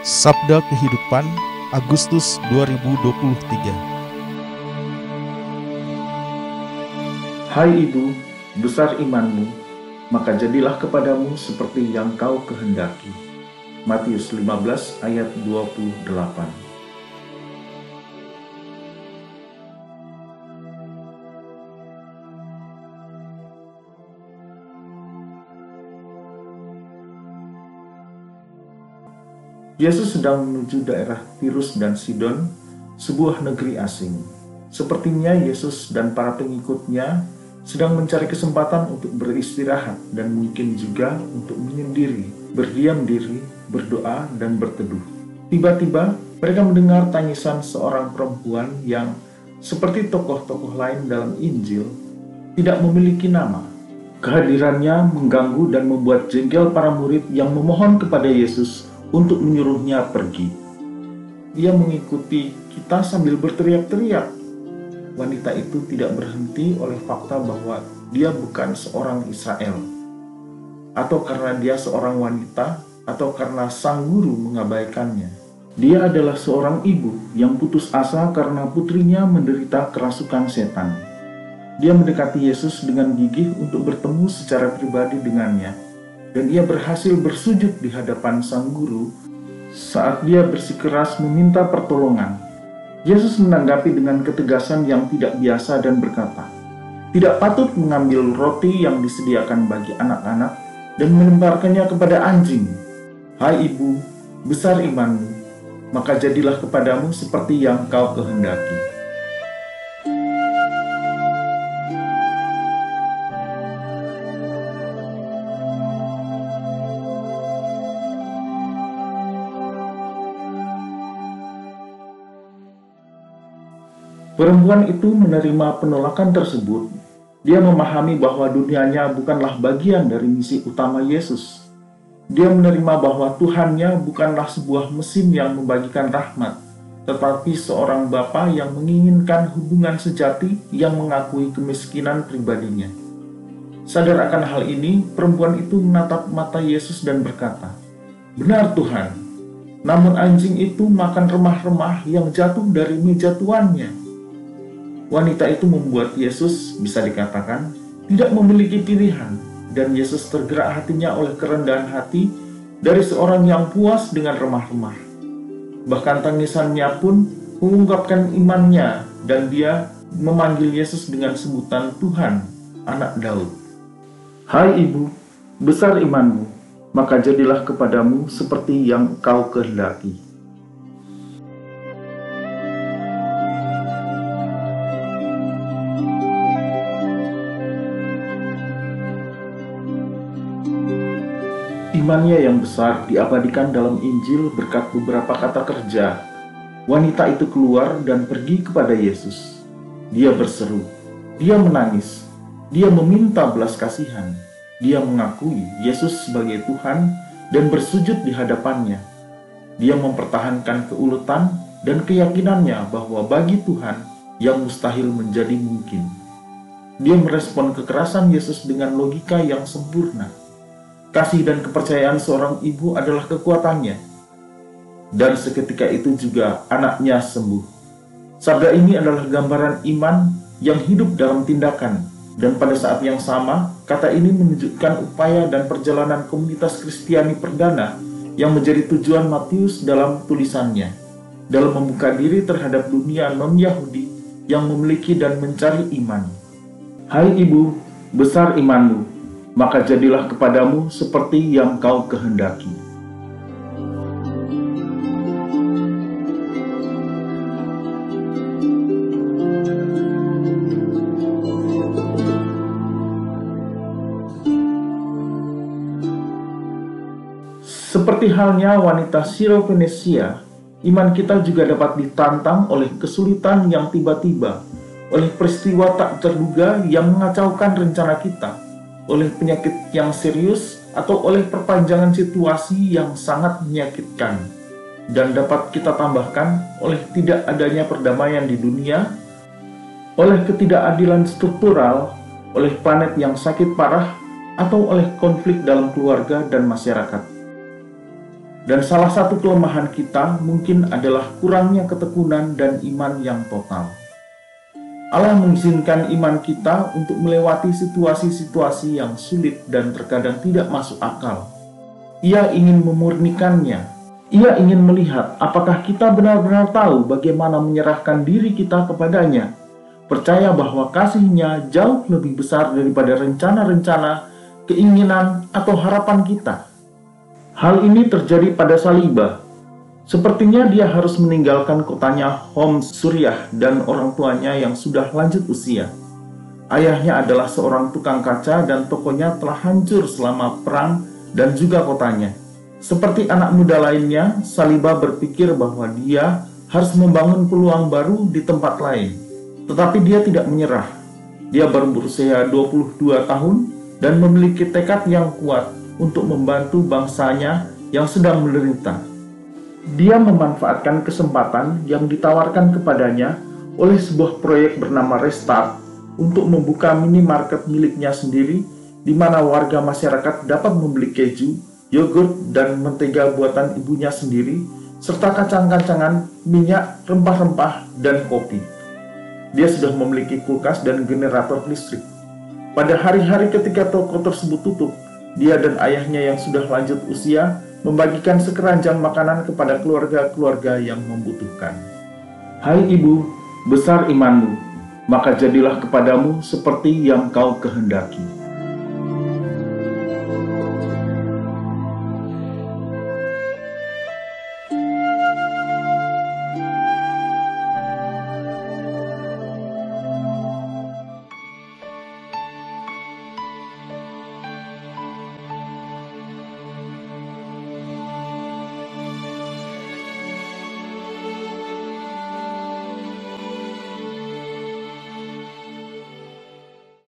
Sabda Kehidupan, Agustus 2023. Hai ibu, besar imanmu, maka jadilah kepadamu seperti yang kau kehendaki. Matius 15 ayat 28. Yesus sedang menuju daerah Tirus dan Sidon, sebuah negeri asing. Sepertinya Yesus dan para pengikutnya sedang mencari kesempatan untuk beristirahat dan mungkin juga untuk menyendiri, berdiam diri, berdoa, dan berteduh. Tiba-tiba mereka mendengar tangisan seorang perempuan yang seperti tokoh-tokoh lain dalam Injil tidak memiliki nama. Kehadirannya mengganggu dan membuat jengkel para murid yang memohon kepada Yesus untuk menyuruhnya pergi. Ia mengikuti kita sambil berteriak-teriak. Wanita itu tidak berhenti oleh fakta bahwa dia bukan seorang Israel, atau karena dia seorang wanita, atau karena sang guru mengabaikannya. Dia adalah seorang ibu yang putus asa karena putrinya menderita kerasukan setan. Dia mendekati Yesus dengan gigih untuk bertemu secara pribadi dengannya. Dan ia berhasil bersujud di hadapan sang guru saat dia bersikeras meminta pertolongan. Yesus menanggapi dengan ketegasan yang tidak biasa dan berkata, "Tidak patut mengambil roti yang disediakan bagi anak-anak dan melemparkannya kepada anjing. Hai ibu, besar imanmu, maka jadilah kepadamu seperti yang kau kehendaki." Perempuan itu menerima penolakan tersebut. Dia memahami bahwa dunianya bukanlah bagian dari misi utama Yesus. Dia menerima bahwa Tuhannya bukanlah sebuah mesin yang membagikan rahmat, tetapi seorang bapa yang menginginkan hubungan sejati yang mengakui kemiskinan pribadinya. Sadar akan hal ini, perempuan itu menatap mata Yesus dan berkata, "Benar Tuhan, namun anjing itu makan remah-remah yang jatuh dari meja tuannya." Wanita itu membuat Yesus, bisa dikatakan, tidak memiliki pilihan, dan Yesus tergerak hatinya oleh kerendahan hati dari seorang yang puas dengan remah-remah. Bahkan tangisannya pun mengungkapkan imannya, dan dia memanggil Yesus dengan sebutan Tuhan, Anak Daud. Hai ibu, besar imanmu, maka jadilah kepadamu seperti yang kau kehendaki. Imannya yang besar diabadikan dalam Injil berkat beberapa kata kerja. Wanita itu keluar dan pergi kepada Yesus. Dia berseru, dia menangis, dia meminta belas kasihan. Dia mengakui Yesus sebagai Tuhan dan bersujud di hadapannya. Dia mempertahankan keuletan dan keyakinannya bahwa bagi Tuhan yang mustahil menjadi mungkin. Dia merespon kekerasan Yesus dengan logika yang sempurna. Kasih dan kepercayaan seorang ibu adalah kekuatannya. Dan seketika itu juga anaknya sembuh. Sabda ini adalah gambaran iman yang hidup dalam tindakan. Dan pada saat yang sama, kata ini menunjukkan upaya dan perjalanan komunitas Kristiani perdana yang menjadi tujuan Matius dalam tulisannya, dalam membuka diri terhadap dunia non-Yahudi yang memiliki dan mencari iman. Hai ibu, besar imanmu, maka jadilah kepadamu seperti yang kau kehendaki. Seperti halnya wanita Sirofenesia, iman kita juga dapat ditantang oleh kesulitan yang tiba-tiba, oleh peristiwa tak terduga yang mengacaukan rencana kita, oleh penyakit yang serius, atau oleh perpanjangan situasi yang sangat menyakitkan. Dan dapat kita tambahkan oleh tidak adanya perdamaian di dunia, oleh ketidakadilan struktural, oleh planet yang sakit parah, atau oleh konflik dalam keluarga dan masyarakat. Dan salah satu kelemahan kita mungkin adalah kurangnya ketekunan dan iman yang total. Allah mengizinkan iman kita untuk melewati situasi-situasi yang sulit dan terkadang tidak masuk akal. Ia ingin memurnikannya. Ia ingin melihat apakah kita benar-benar tahu bagaimana menyerahkan diri kita kepadanya. Percaya bahwa kasih-Nya jauh lebih besar daripada rencana-rencana, keinginan, atau harapan kita. Hal ini terjadi pada Salibah. Sepertinya dia harus meninggalkan kotanya Homs Suriah dan orang tuanya yang sudah lanjut usia. Ayahnya adalah seorang tukang kaca dan tokonya telah hancur selama perang dan juga kotanya. Seperti anak muda lainnya, Salibah berpikir bahwa dia harus membangun peluang baru di tempat lain. Tetapi dia tidak menyerah. Dia baru berusia 22 tahun dan memiliki tekad yang kuat untuk membantu bangsanya yang sedang menderita. Dia memanfaatkan kesempatan yang ditawarkan kepadanya oleh sebuah proyek bernama Restart untuk membuka minimarket miliknya sendiri di mana warga masyarakat dapat membeli keju, yogurt, dan mentega buatan ibunya sendiri, serta kacang-kacangan, minyak, rempah-rempah, dan kopi. Dia sudah memiliki kulkas dan generator listrik. Pada hari-hari ketika toko tersebut tutup, dia dan ayahnya yang sudah lanjut usia membagikan sekeranjang makanan kepada keluarga-keluarga yang membutuhkan. Hai ibu, besar imanmu, maka jadilah kepadamu seperti yang kau kehendaki.